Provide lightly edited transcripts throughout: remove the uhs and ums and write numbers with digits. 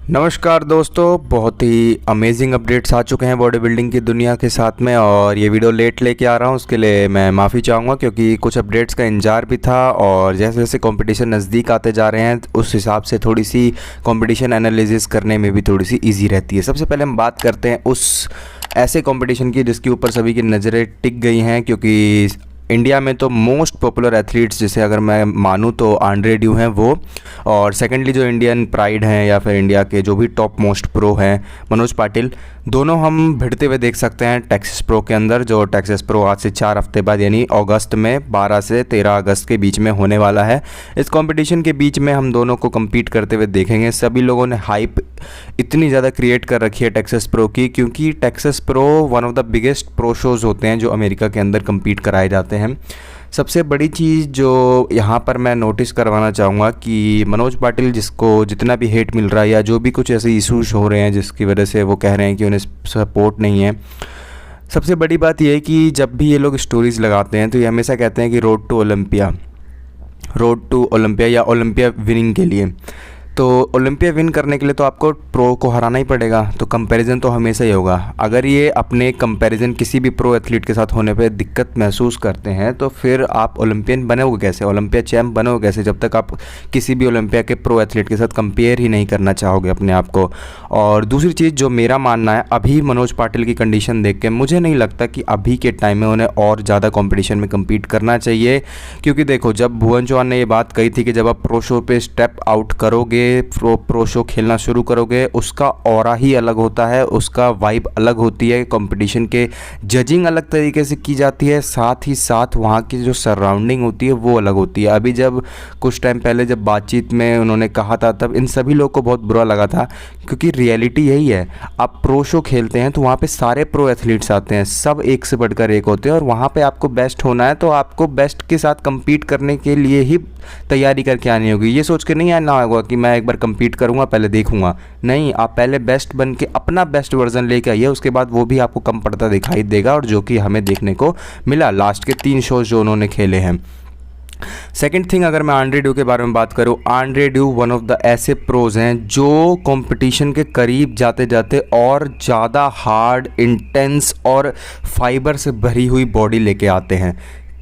नमस्कार दोस्तों, बहुत ही अमेजिंग अपडेट्स आ चुके हैं बॉडी बिल्डिंग की दुनिया के साथ में। और ये वीडियो लेट लेके आ रहा हूँ, उसके लिए मैं माफ़ी चाहूँगा क्योंकि कुछ अपडेट्स का इंतजार भी था। और जैसे जैसे कंपटीशन नज़दीक आते जा रहे हैं उस हिसाब से थोड़ी सी कंपटीशन एनालिसिस करने में भी थोड़ी सी ईजी रहती है। सबसे पहले हम बात करते हैं उस ऐसे कंपटीशन की जिसके ऊपर सभी की नज़रें टिक गई हैं, क्योंकि इंडिया में तो मोस्ट पॉपुलर एथलीट्स जैसे अगर मैं मानूँ तो आंद्रे ड्यू हैं वो, और सेकेंडली जो इंडियन प्राइड हैं या फिर इंडिया के जो भी टॉप मोस्ट प्रो हैं मनोज पाटिल, दोनों हम भिड़ते हुए देख सकते हैं टेक्सास प्रो के अंदर। जो टेक्सास प्रो आज से 4 हफ्ते बाद यानी अगस्त में 12 से 13 अगस्त के बीच में होने वाला है। इस कंपटीशन के बीच में हम दोनों को compete करते हुए देखेंगे। सभी लोगों ने हाइप इतनी ज़्यादा क्रिएट कर रखी है टेक्सास प्रो की, क्योंकि Texas pro one of the biggest pro shows होते हैं जो अमेरिका के अंदर compete कराए जाते हैं। सबसे बड़ी चीज़ जो यहाँ पर मैं नोटिस करवाना चाहूँगा कि मनोज पाटिल जिसको जितना भी हेट मिल रहा है या जो भी कुछ ऐसे इशूज़ हो रहे हैं जिसकी वजह से वो कह रहे हैं कि उन्हें सपोर्ट नहीं है, सबसे बड़ी बात यह है कि जब भी ये लोग स्टोरीज़ लगाते हैं तो ये हमेशा कहते हैं कि रोड टू ओलंपिया या ओलंपिया विनिंग के लिए। तो ओलंपिया विन करने के लिए तो आपको प्रो को हराना ही पड़ेगा, तो कंपैरिजन तो हमेशा ही होगा। अगर ये अपने कंपैरिजन किसी भी प्रो एथलीट के साथ होने पे दिक्कत महसूस करते हैं तो फिर आप ओलंपियन बनोगे कैसे, ओलंपिया चैम्प बनोगे कैसे, जब तक आप किसी भी ओलंपिया के प्रो एथलीट के साथ कंपेयर ही नहीं करना चाहोगे अपने आप को। और दूसरी चीज़ जो मेरा मानना है, अभी मनोज पाटिल की कंडीशन देख के मुझे नहीं लगता कि अभी के टाइम में उन्हें और ज़्यादा कॉम्पिटिशन में कम्पीट करना चाहिए। क्योंकि देखो, जब भुवन चौहान ने ये बात कही थी कि जब आप प्रो शो पे स्टेप आउट करोगे, प्रो शो खेलना शुरू करोगे, उसका ऑरा ही अलग होता है, उसका वाइब अलग होती है, कंपटीशन के जजिंग अलग तरीके से की जाती है, साथ ही साथ वहाँ की जो सराउंडिंग होती है वो अलग होती है। अभी जब कुछ टाइम पहले जब बातचीत में उन्होंने कहा था तब इन सभी लोग को बहुत बुरा लगा था, क्योंकि रियलिटी यही है। आप प्रो शो खेलते हैं तो वहाँ पे सारे प्रो एथलीट्स आते हैं, सब एक से बढ़कर एक होते हैं, और वहाँ पे आपको बेस्ट होना है तो आपको बेस्ट के साथ कम्पीट करने के लिए ही तैयारी करके आनी होगी। ये सोच के नहीं आना होगा कि मैं एक बार कम्पीट करूंगा पहले देखूंगा, नहीं, आप पहले बेस्ट बन के अपना बेस्ट वर्जन लेके आइए, उसके बाद वो भी आपको कम पड़ता दिखाई देगा, और जो कि हमें देखने को मिला लास्ट के 3 शोज जो उन्होंने खेले हैं। सेकेंड थिंग, अगर मैं आंद्रे ड्यू के बारे में बात करूं, Andre due one of the ऐसे प्रोज हैं जो कंपटीशन के करीब जाते जाते और ज़्यादा हार्ड, इंटेंस और फाइबर से भरी हुई बॉडी लेके आते हैं।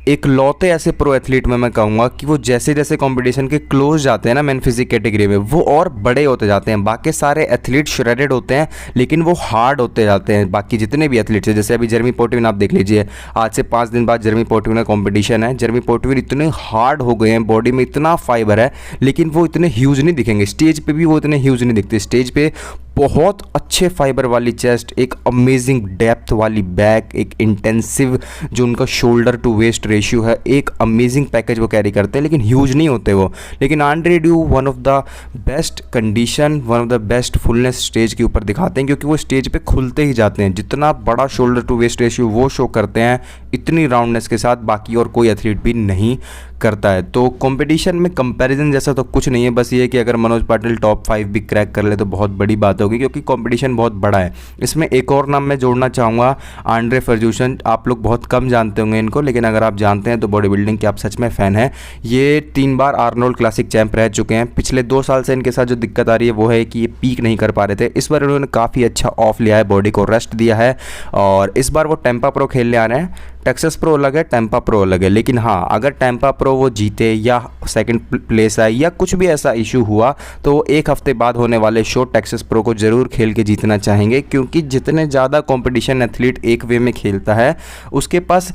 एक लौते ऐसे प्रो एथलीट में मैं कहूँगा कि वो जैसे जैसे कंपटीशन के क्लोज जाते हैं ना मेन फिजिक कैटेगरी में, वो और बड़े होते जाते हैं। बाकी सारे एथलीट श्रेडेड होते हैं लेकिन वो हार्ड होते जाते हैं। बाकी जितने भी एथलीट्स हैं, जैसे अभी जर्मी पोर्टविन आप देख लीजिए, आज से 5 दिन बाद जर्मी पोर्टविन का कॉम्पिटिशन है। जर्मी पोर्टविन इतने हार्ड हो गए हैं, बॉडी में इतना फाइबर है, लेकिन वो इतने ह्यूज नहीं दिखेंगे। स्टेज पर भी वो इतने ह्यूज नहीं दिखते। स्टेज पर बहुत अच्छे फाइबर वाली चेस्ट, एक अमेजिंग डेप्थ वाली बैक, एक इंटेंसिव जो उनका शोल्डर टू वेस्ट रेशियो है, एक अमेजिंग पैकेज वो कैरी करते हैं, लेकिन ह्यूज नहीं होते वो। लेकिन Andre due one of the best condition, one of the best fullness stage के ऊपर दिखाते हैं, क्योंकि वो स्टेज पे खुलते ही जाते हैं। जितना बड़ा शोल्डर टू वेस्ट रेशियो वो शो करते हैं, इतनी राउंडनेस के साथ बाकी और कोई एथलीट भी नहीं करता है। तो कंपटीशन में कंपैरिजन जैसा तो कुछ नहीं है, बस ये कि अगर मनोज पाटिल टॉप 5 भी क्रैक कर ले तो बहुत बड़ी बात होगी, क्योंकि कंपटीशन बहुत बड़ा है। इसमें एक और नाम मैं जोड़ना चाहूँगा, आंद्रे फर्ग्यूसन। आप लोग बहुत कम जानते होंगे इनको, लेकिन अगर आप जानते हैं तो बॉडी बिल्डिंग के आप सच में फ़ैन हैं। ये 3 बार आर्नोल्ड क्लासिक चैंप रह चुके हैं। पिछले 2 साल से इनके साथ जो दिक्कत आ रही है वो है कि ये पीक नहीं कर पा रहे थे। इस बार उन्होंने काफ़ी अच्छा ऑफ लिया है, बॉडी को रेस्ट दिया है, और इस बार वो टेम्पा प्रो खेलने आ रहे हैं। टेक्सास प्रो अलग है, टेम्पा प्रो अलग है, लेकिन हाँ, अगर टेम्पा प्रो वो जीते या सेकंड प्लेस आए या कुछ भी ऐसा इशू हुआ तो वो 1 हफ्ते बाद होने वाले शो टेक्सास प्रो को ज़रूर खेल के जीतना चाहेंगे, क्योंकि जितने ज़्यादा कंपटीशन एथलीट एक वे में खेलता है उसके पास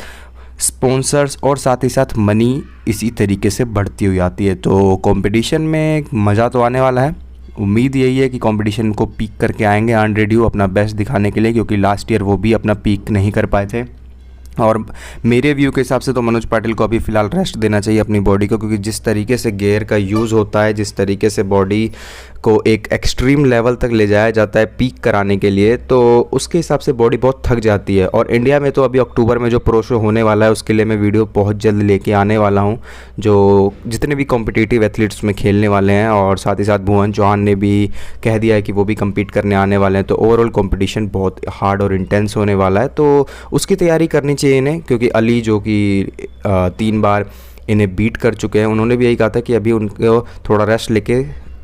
स्पॉन्सर्स और साथ ही साथ मनी इसी तरीके से बढ़ती हुई आती है। तो कंपटीशन में मज़ा तो आने वाला है। उम्मीद यही है कि कंपटीशन को पीक करके आएंगे आंद्रे ड्यू अपना बेस्ट दिखाने के लिए, क्योंकि लास्ट ईयर वो भी अपना पीक नहीं कर पाए थे। और मेरे व्यू के हिसाब से तो मनोज पाटिल को अभी फ़िलहाल रेस्ट देना चाहिए अपनी बॉडी को, क्योंकि जिस तरीके से गियर का यूज़ होता है, जिस तरीके से बॉडी को एक एक्सट्रीम लेवल तक ले जाया जाता है पीक कराने के लिए, तो उसके हिसाब से बॉडी बहुत थक जाती है। और इंडिया में तो अभी अक्टूबर में जो प्रो शो होने वाला है उसके लिए मैं वीडियो बहुत जल्द लेके आने वाला हूँ, जो जितने भी कॉम्पिटिटिव एथलीट्स में खेलने वाले हैं, और साथ ही साथ भुवन चौहान ने भी कह दिया है कि वो भी कम्पीट करने आने वाले हैं। तो ओवरऑल कॉम्पिटिशन बहुत हार्ड और इंटेंस होने वाला है, तो उसकी तैयारी करनी चाहिए इन्हें, क्योंकि अली जो कि 3 बार इन्हें बीट कर चुके हैं, उन्होंने भी यही कहा था कि अभी उनको थोड़ा रेस्ट लेके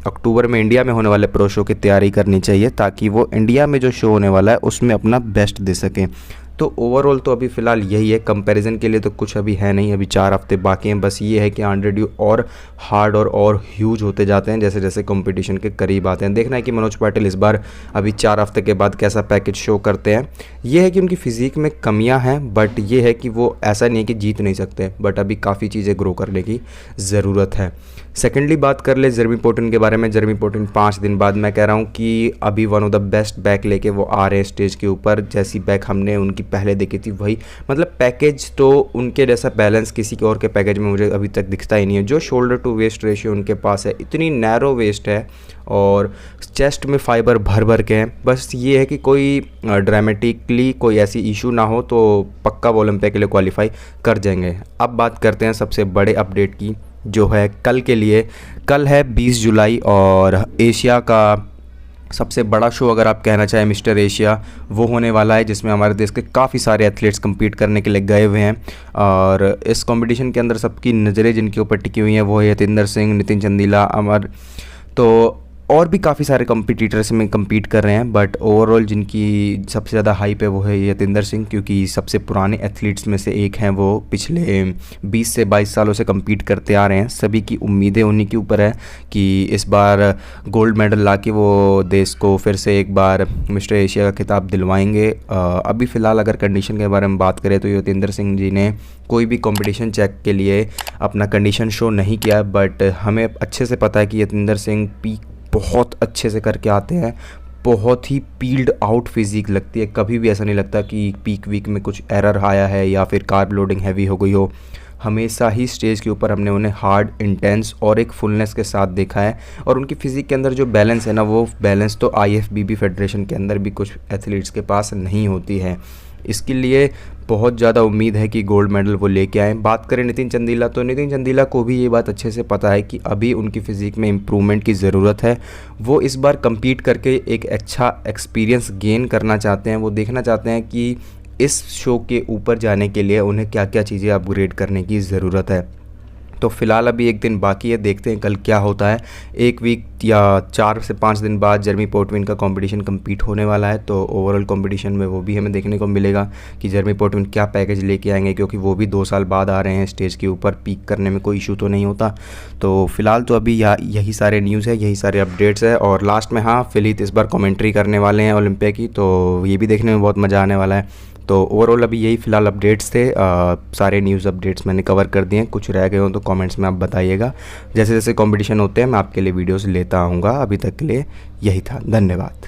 अक्टूबर में इंडिया में होने वाले प्रो शो की तैयारी करनी चाहिए, ताकि वो इंडिया में जो शो होने वाला है उसमें अपना बेस्ट दे सकें। तो ओवरऑल तो अभी फ़िलहाल यही है, कंपैरिजन के लिए तो कुछ अभी है नहीं, अभी 4 हफ्ते बाकी हैं। बस ये है कि आंड्रेड्यू और हार्ड और ह्यूज होते जाते हैं जैसे जैसे कंपटीशन के करीब आते हैं। देखना है कि मनोज पाटिल इस बार अभी 4 हफ्ते के बाद कैसा पैकेज शो करते हैं। ये है कि उनकी फ़िज़ीक में कमियां हैं, बट ये है कि वो ऐसा नहीं है कि जीत नहीं सकते, बट अभी काफ़ी चीज़ें ग्रो करने की ज़रूरत है। सेकेंडली बात कर ले जर्मी पोर्टिन के बारे में। जर्मी पोर्टिन 5 दिन बाद मैं कह रहा हूँ कि अभी one of the best back लेके वो आ रहे हैं स्टेज के ऊपर। जैसी बैक हमने उनकी पहले देखी थी वही, मतलब पैकेज तो उनके जैसा बैलेंस किसी के और के पैकेज में मुझे अभी तक दिखता ही नहीं है। जो शोल्डर टू वेस्ट रेशियो उनके पास है, इतनी नैरो वेस्ट है और चेस्ट में फाइबर भर भर के हैं। बस ये है कि कोई ड्रामेटिकली कोई ऐसी इशू ना हो तो पक्का वो ओलंपिया के लिए क्वालिफाई कर जाएंगे। अब बात करते हैं सबसे बड़े अपडेट की, जो है कल के लिए। कल है 20 जुलाई और एशिया का सबसे बड़ा शो अगर आप कहना चाहें मिस्टर एशिया, वो होने वाला है, जिसमें हमारे देश के काफ़ी सारे एथलीट्स compete करने के लिए गए हुए हैं। और इस कंपटीशन के अंदर सबकी नज़रें जिनके ऊपर टिकी हुई हैं वो है यतिंदर सिंह, नितिन चंदीला, अमर, तो और भी काफ़ी सारे कंपटीटर्स में compete कर रहे हैं। बट ओवरऑल जिनकी सबसे ज़्यादा हाइप है वो है यतिंदर सिंह, क्योंकि सबसे पुराने एथलीट्स में से एक हैं। वो पिछले 20 से 22 सालों से compete करते आ रहे हैं। सभी की उम्मीदें उन्हीं के ऊपर है कि इस बार गोल्ड मेडल ला के वो देश को फिर से एक बार मिस्टर एशिया का खिताब दिलवाएंगे। अभी फ़िलहाल अगर कंडीशन के बारे में बात करें तो यतिंदर सिंह जी ने कोई भी कंपटीशन चेक के लिए अपना कंडीशन शो नहीं किया, बट हमें अच्छे से पता है कि यतिंदर सिंह पीक बहुत अच्छे से करके आते हैं। बहुत ही पील्ड आउट फिजिक लगती है, कभी भी ऐसा नहीं लगता कि पीक वीक में कुछ एरर आया है या फिर कार्ब लोडिंग हैवी हो गई हो। हमेशा ही स्टेज के ऊपर हमने उन्हें हार्ड, इंटेंस और एक फुलनेस के साथ देखा है। और उनकी फ़िज़िक के अंदर जो बैलेंस है ना, वो बैलेंस तो IFBB फेडरेशन के अंदर भी कुछ एथलीट्स के पास नहीं होती है। इसके लिए बहुत ज़्यादा उम्मीद है कि गोल्ड मेडल वो लेके आएँ। बात करें नितिन चंदीला, तो नितिन चंदीला को भी ये बात अच्छे से पता है कि अभी उनकी फ़िज़िक में इम्प्रूवमेंट की ज़रूरत है। वो इस बार compete करके एक अच्छा एक्सपीरियंस गेन करना चाहते हैं। वो देखना चाहते हैं कि इस शो के ऊपर जाने के लिए उन्हें क्या क्या चीज़ें अपग्रेड करने की ज़रूरत है। तो फ़िलहाल अभी एक दिन बाकी है, देखते हैं कल क्या होता है। एक वीक या 4 से 5 दिन बाद जर्मी पोर्टविन का कंपटीशन compete होने वाला है। तो ओवरऑल कंपटीशन में वो भी हमें देखने को मिलेगा कि जर्मी पोर्टविन क्या पैकेज लेके आएंगे, क्योंकि वो भी 2 साल बाद आ रहे हैं स्टेज के ऊपर। पीक करने में कोई इशू तो नहीं होता। तो फ़िलहाल तो अभी यही सारे न्यूज़ है, यही सारे अपडेट्स है। और लास्ट में हाँ, फिलीत इस बार कॉमेंट्री करने वाले हैं ओलंपिया की, तो ये भी देखने में बहुत मज़ा आने वाला है। तो ओवरऑल अभी यही फ़िलहाल अपडेट्स थे। सारे न्यूज़ अपडेट्स मैंने कवर कर दिए हैं। कुछ रह गए हो तो कमेंट्स में आप बताइएगा। जैसे जैसे कंपटीशन होते हैं मैं आपके लिए वीडियोस लेता आऊँगा। अभी तक के लिए यही था, धन्यवाद।